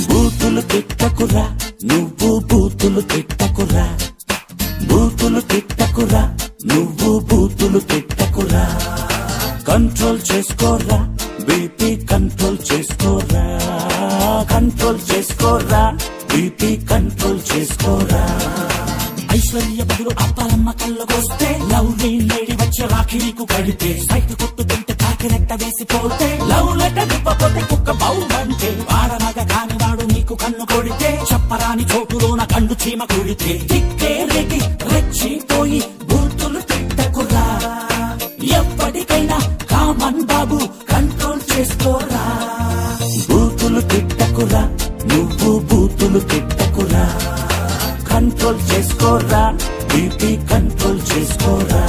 బూతులు తిట్టకురా నువ్వు బూతులు తిట్టకురా బూతులు తిట్టకురా నువ్వు బూతులు తిట్టకురా కంట్రోల్ చేసుకోరా బీపీ కంట్రోల్ చేసుకోరా కంట్రోల్ చేసుకోరా బీపీ కంట్రోల్ చేసుకోరా ఐశ్వర్య బదులు అప్పాలమ్మ కళ్ళకొస్తే లవ్ లేడి వచ్చే రాఖీ నీకు కడితే సైట్ కొట్టు తింటే కాకిరెట్ట వేసిపోతే లవ్ లెటర్ ఇవ్వకపోతే కుక్క బౌమంటే వాడనగ కానివాడు నీకు కన్ను కొడితే చెప్పరాని చోటులోన కండు చీమ కొడితే తిక్కే రెడ్డి రెచ్చిపోయి బూతులు తిట్టకురా ఎప్పటికైనా కామన్ బాబు కంట్రోల్ చేసుకోరా బూతులు తిట్టకురా నువ్వు బూతులు తిట్టకురా కంట్రోల్ చేసుకోరా బీపీ కంట్రోల్ చేసుకోరా